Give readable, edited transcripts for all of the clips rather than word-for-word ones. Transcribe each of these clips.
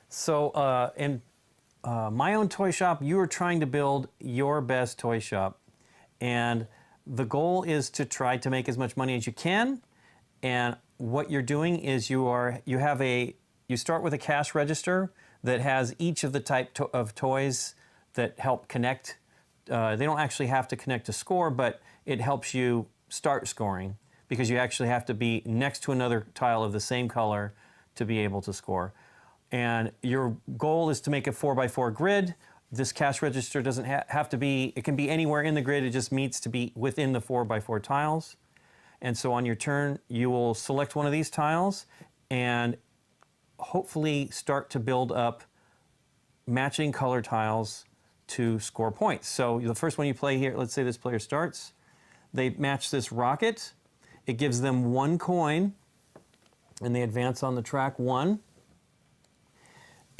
So in my own toy shop, you are trying to build your best toy shop. And the goal is to try to make as much money as you can. And what you're doing is you start with a cash register that has each of the type of toys that help connect. They don't actually have to connect to score, but it helps you start scoring because you actually have to be next to another tile of the same color to be able to score. And your goal is to make a 4x4 grid. This cash register doesn't have to be, it can be anywhere in the grid, it just needs to be within the 4x4 tiles. And so on your turn, you will select one of these tiles and hopefully start to build up matching color tiles to score points. So the first one you play here, let's say this player starts, they match this rocket, it gives them 1 coin, and they advance on the track 1.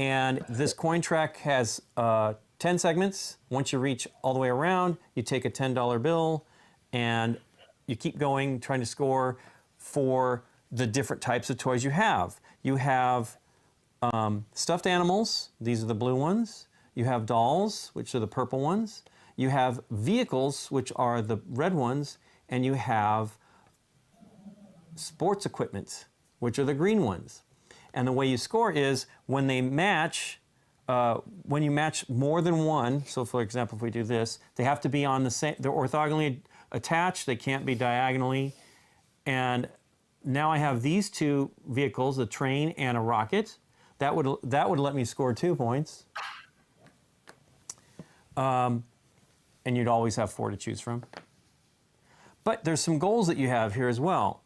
And this coin track has 10 segments. Once you reach all the way around, you take a $10 bill and you keep going, trying to score for the different types of toys you have. You have stuffed animals, these are the blue ones. You have dolls, which are the purple ones. You have vehicles, which are the red ones. And you have sports equipment, which are the green ones. And the way you score is when they match, when you match more than one, so for example, if we do this, they have to be on the same, they're orthogonally attached, they can't be diagonally. And now I have these 2 vehicles, a train and a rocket. That would let me score 2 points. And you'd always have 4 to choose from. But there's some goals that you have here as well.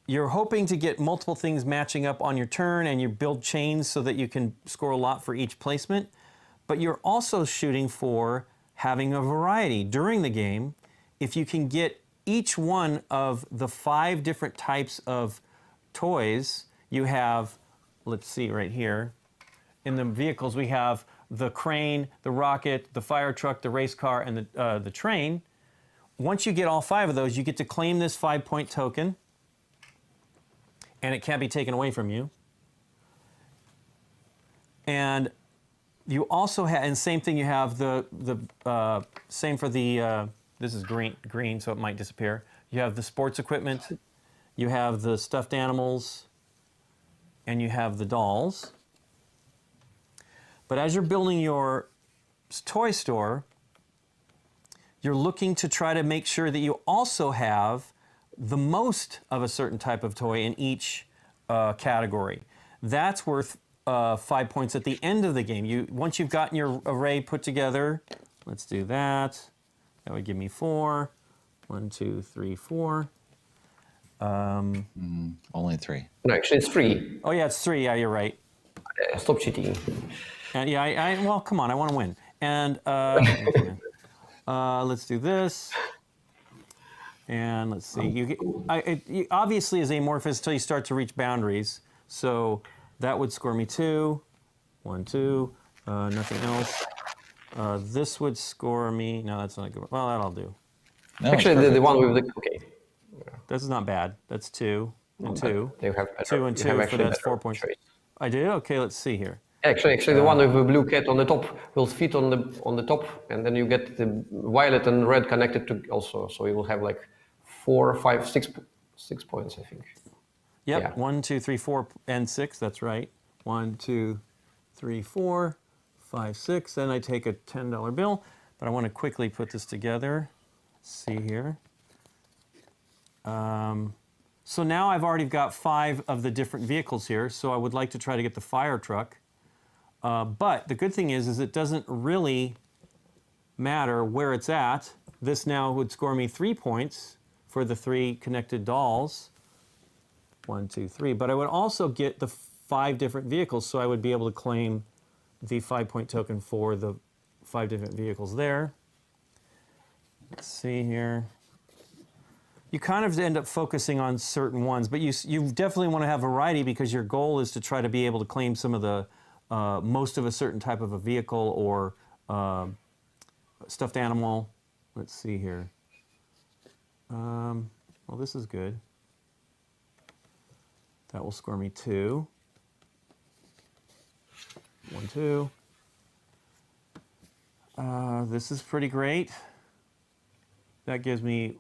You're hoping to get multiple things matching up on your turn, and you build chains so that you can score a lot for each placement. But you're also shooting for having a variety during the game. If you can get each one of the 5 different types of toys, you have, let's see right here, in the vehicles we have the crane, the rocket, the fire truck, the race car, and the train. Once you get all 5 of those, you get to claim this 5-point token, and it can't be taken away from you. And you also have, and same thing, you have the same for the, this is green, so it might disappear. You have the sports equipment, you have the stuffed animals, and you have the dolls. But as you're building your toy store, you're looking to try to make sure that you also have the most of a certain type of toy in each category. That's worth 5 points at the end of the game. Once you've gotten your array put together, let's do that. That would give me 4. 1, 2, 3, 4. Only 3. No, actually it's 3. Oh yeah, it's 3. Yeah, you're right. Stop cheating. And yeah, well, come on, I want to win. And let's do this. And let's see, it obviously is amorphous until you start to reach boundaries. So that would score me 2, 1, 2, nothing else. This would score me, no, that's not good. Well, that'll do. No, actually, the one with the, okay. This is not bad. That's 2 and 2. They have better, 2 and 2, so that's 4 points. Choice. I do? Okay, let's see here. Actually, the one with the blue cat on the top will fit on the top, and then you get the violet and red connected to also. So you will have like 4, 5, 6 points, I think. Yep, yeah. 1, 2, 3, 4, and 6, that's right. 1, 2, 3, 4, 5, 6, then I take a $10 bill, but I want to quickly put this together. Let's see here. So now I've already got 5 of the different vehicles here, so I would like to try to get the fire truck. But the good thing is it doesn't really matter where it's at. This now would score me 3 points for the 3 connected dolls. 1, 2, 3. But I would also get the 5 different vehicles, so I would be able to claim the 5-point token for the 5 different vehicles there. Let's see here. You kind of end up focusing on certain ones, but you definitely want to have variety because your goal is to try to be able to claim some of the most of a certain type of a vehicle or stuffed animal. Let's see here. Well, this is good. That will score me 2. 1, 2. This is pretty great. That gives me,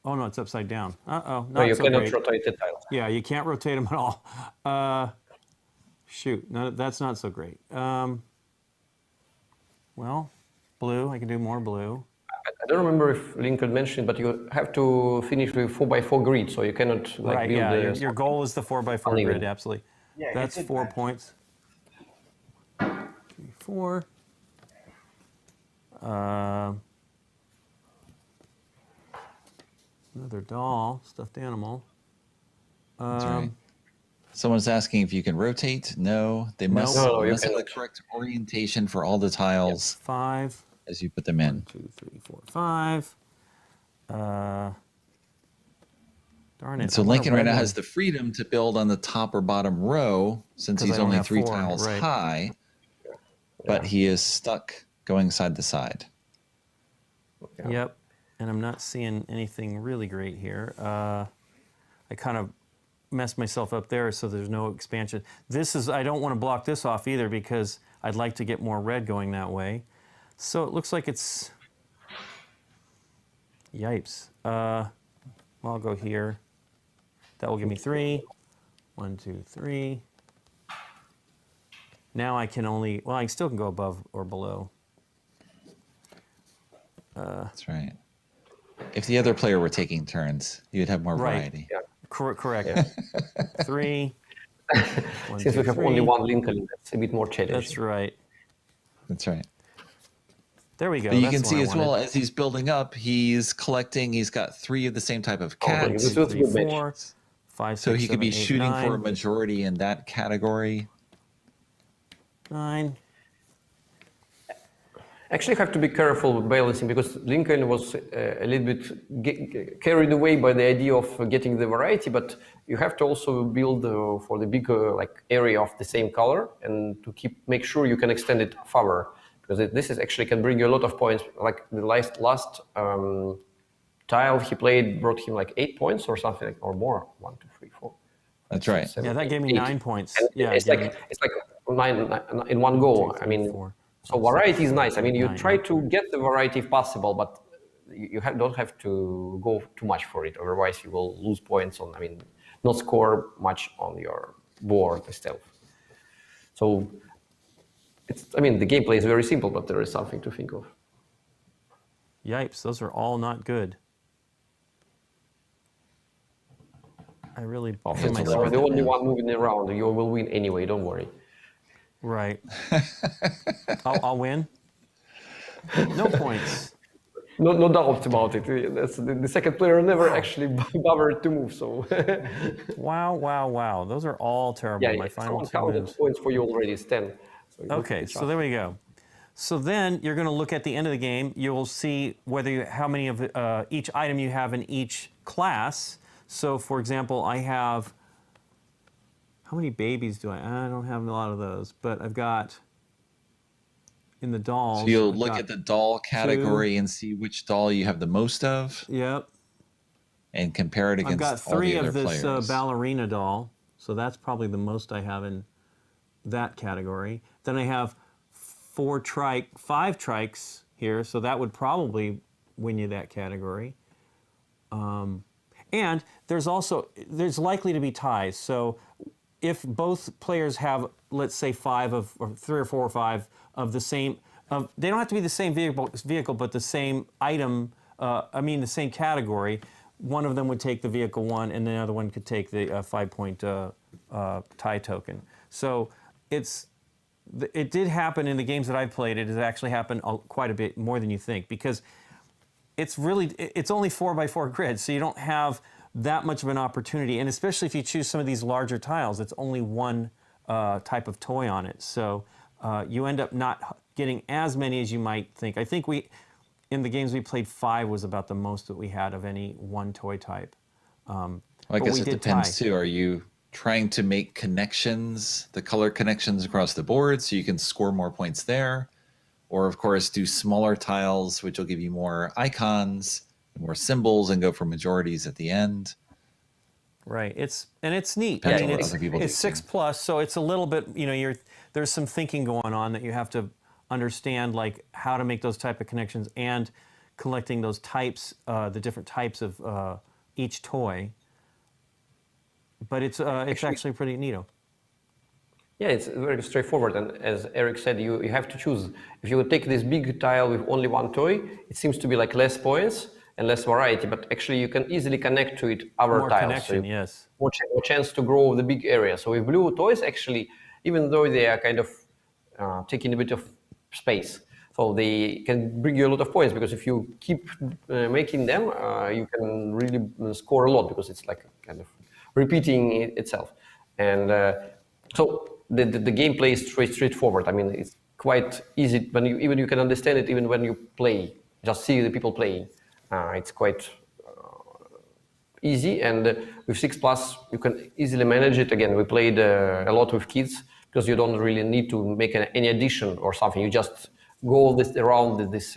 oh no, it's upside down. Uh-oh, No, not you so cannot great. rotate the tile. Yeah, you can't rotate them at all. Shoot, no, that's not so great. Well, blue, I can do more blue. I don't remember if Lincoln mentioned, but you have to finish with 4x4 grid, so you cannot like Right, build yeah, the your goal is the 4x4 uneven. grid, absolutely. Yeah, it That's did 4 match. points. 3, 4. Another doll, stuffed animal. That's right. Someone's asking if you can rotate. No, they must, No, you you must have the cannot. correct orientation for all the tiles 5. as you put them in. 1, 2, 3, 4, 5. Darn it. And so I want a Lincoln right red now one. has the freedom to build on the top or bottom row since 'Cause I he's don't only have 3 4, tiles right. high, but he is stuck going side to side. Yeah. Yep, and I'm not seeing anything really great here. I kind of messed myself up there, so there's no expansion. This is, I don't want to block this off either because I'd like to get more red going that way. So it looks like it's, yipes. Well, I'll go here. That will give me 3. 1, 2, 3. Now I can only, well, I still can go above or below. That's right. If the other player were taking turns, you'd have more Right. variety. Yeah. Correct. 3. 1, Since 2, we have 3. only one Lincoln, that's a bit more challenging. That's right. That's right. There we go. But you That's can the see one I as well, wanted. as he's building up, he's collecting, he's got 3 of the same type of Oh, cat. this was 3, a good match. 4, 5, 6, So he could be 7, 8, shooting 9, for a majority in that category. 9. Actually, you have to be careful with balancing because Lincoln was a little bit carried away by the idea of getting the variety, but you have to also build for the big like area of the same color and to make sure you can extend it further because this is actually can bring you a lot of points. Like the last tile he played brought him like 8 points or something like, or more. 1, 2, 3, 4. That's right. 7, Yeah, that gave me 8. 9 points. And Yeah, it's it gave like me it's like nine in one go. 2, 3, I mean, 4, so 5, 6, variety is 7, nice. I mean, 8, you 9, try yeah. to get the variety if possible, but don't have to go too much for it. Otherwise, you will lose points on. I mean, not score much on your board itself. So, I mean, the gameplay is very simple, but there is something to think of. Yipes, those are all not good. I really Oh, hit it's myself. the only one moving around. You will win anyway. Don't worry. Right. I'll win. No points. No doubt about it. That's the second player never actually bothered to move. So, Wow. Those are all terrible. yeah, My final someone 2 counted moves. points for you already. It's 10. So Okay, so there we go. So then you're going to look at the end of the game. You will see how many of each item you have in each class. So, for example, I have, how many babies do I? I don't have a lot of those, but I've got in the dolls. So you'll I've look got at the doll category and see which doll you have the most of Yep. and compare it I've against got all 3 the other of this players. ballerina doll, so that's probably the most I have in that category. Then I have 5 trikes here, so that would probably win you that category. And there's likely to be ties. So if both players have, let's say, 3 or 4 or 5 of the same, they don't have to be the same vehicle, but the same item. The same category. One of them would take the vehicle 1, and the other one could take the 5-point tie token. So it did happen in the games that I've played. It has actually happened quite a bit more than you think because it's only 4x4 grid, so you don't have that much of an opportunity. And especially if you choose some of these larger tiles, it's only one type of toy on it. So you end up not getting as many as you might think. I think in the games we played, 5 was about the most that we had of any one toy type. Well, I guess it depends too. Are you trying to make connections, the color connections across the board so you can score more points there? Or, of course, do smaller tiles, which will give you more icons, more symbols, and go for majorities at the end. Right. It's neat. Depends I mean, on what other people it's do, 6+, so it's a little bit. You're there's some thinking going on that you have to understand, like how to make those type of connections and collecting those types, the different types of each toy. But it's actually pretty neato. Yeah, it's very straightforward, and as Eric said, you have to choose. If you take this big tile with only one toy, it seems to be like less points and less variety, but actually you can easily connect to it other More tiles. connection, so yes. More chance to grow the big area. So with blue toys, actually, even though they are kind of taking a bit of space, so they can bring you a lot of points, because if you keep making them, you can really score a lot, because it's like kind of repeating itself. And so the gameplay is straightforward. I mean, it's quite easy when you can understand it even when you play. Just see the people playing. It's quite easy, and with 6+ you can easily manage it. Again, we played a lot with kids, because you don't really need to make any addition or something. You just go around this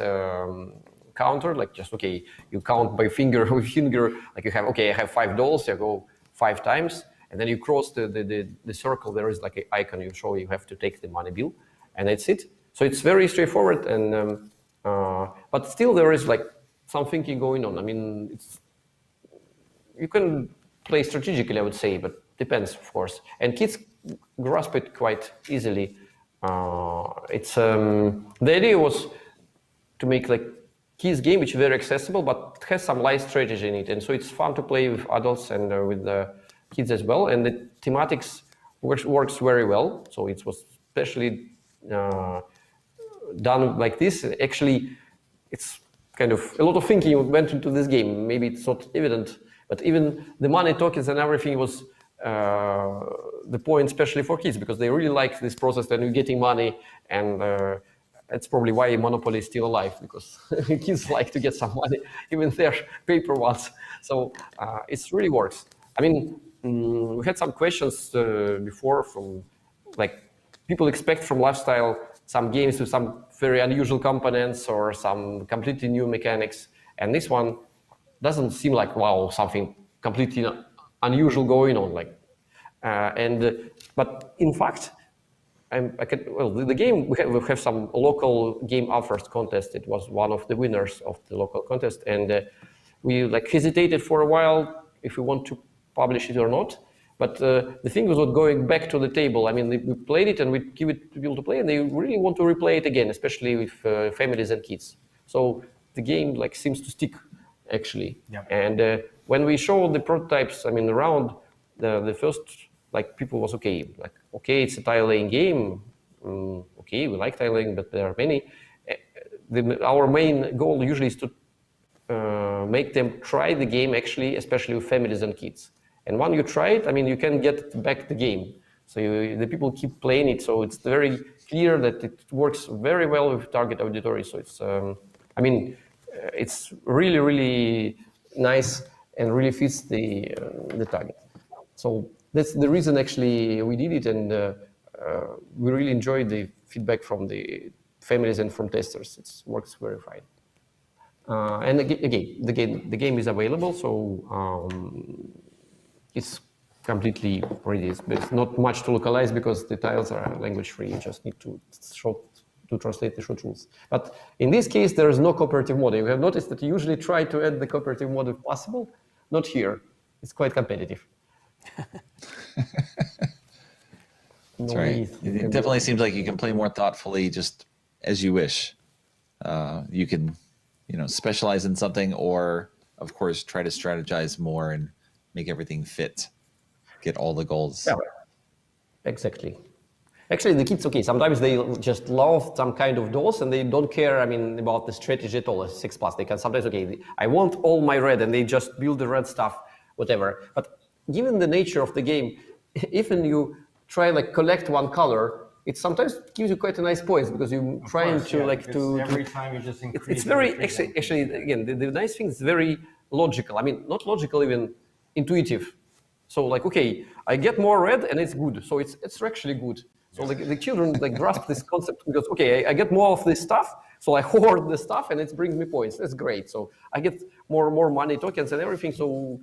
counter, like just okay, you count by finger with finger, like you have okay, I have 5 dolls, you go 5 times, and then you cross the circle. There is like an icon you show you have to take the money bill, and that's it. So it's very straightforward, and but still there is like some thinking going on. I mean, you can play strategically, I would say, but depends, of course. And kids grasp it quite easily. The idea was to make like kids game which is very accessible, but it has some light strategy in it, and so it's fun to play with adults and with the kids as well. And the thematics works very well. So it was especially done like this. Actually, it's kind of a lot of thinking went into this game. Maybe it's not evident, but even the money tokens and everything was the point, especially for kids, because they really like this process when you're getting money, and that's probably why Monopoly is still alive, because kids like to get some money, even their paper ones. So it really works. I mean, we had some questions before from like people expect from Lifestyle some games with some very unusual components or some completely new mechanics, and this one doesn't seem like wow, something completely unusual going on. Like, but in fact, the game we have some local game authors contest. It was one of the winners of the local contest, and we like hesitated for a while if we want to publish it or not. But the thing was not going back to the table. I mean, we played it and we give it to people to play, and they really want to replay it again, especially with families and kids. So the game like seems to stick, actually. Yeah. And when we showed the prototypes, I mean, around the first, like people was okay, like okay, it's a tile laying game. Okay, we like tile laying, but there are many. Our main goal usually is to make them try the game, actually, especially with families and kids. And when you try it, I mean, you can get back the game. So the people keep playing it. So it's very clear that it works very well with target auditory. So it's, I mean, it's really, really nice and really fits the target. So that's the reason actually we did it, and we really enjoyed the feedback from the families and from testers. It works very fine. And again, the game is available, so it's completely ready. There's not much to localize because the tiles are language free. You just need to translate the short rules. But in this case, there is no cooperative mode. You have noticed that you usually try to add the cooperative mode if possible. Not here. It's quite competitive. That's right. It definitely seems like you can play more thoughtfully, just as you wish. You can, specialize in something, or of course, try to strategize more and make everything fit, get all the goals. Yeah, exactly. Actually, the kids, okay, sometimes they just love some kind of dolls and they don't care, about the strategy at all. It's 6+. They can sometimes, okay, I want all my red, and they just build the red stuff, whatever. But given the nature of the game, even you try like collect one color, it sometimes gives you quite a nice points, because you're trying to every time you just increase. It's very actually again the nice thing is very logical. I mean, not logical, even intuitive. So like, okay, I get more red and it's good. So it's actually good. So like the children like grasp this concept, because okay, I get more of this stuff, so I hoard the stuff and it brings me points. That's great. So I get more money tokens and everything. So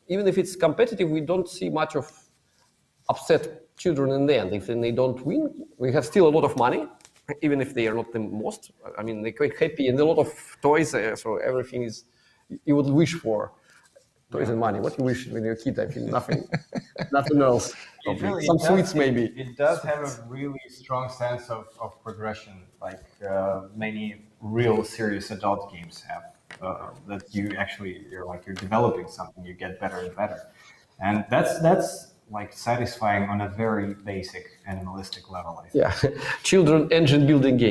even if it's competitive, we don't see much of upset children in the end. If they don't win, we have still a lot of money, even if they are not the most. I mean, they're quite happy and a lot of toys, so everything is you would wish for. Toys and money. What you wish when you're a kid? I feel nothing, nothing else. Really, Some sweets maybe. It does have a really strong sense of progression, like many real serious adult games have. That you're developing something, you get better and better, and that's like satisfying on a very basic animalistic level, I think. Yeah, children engine building game.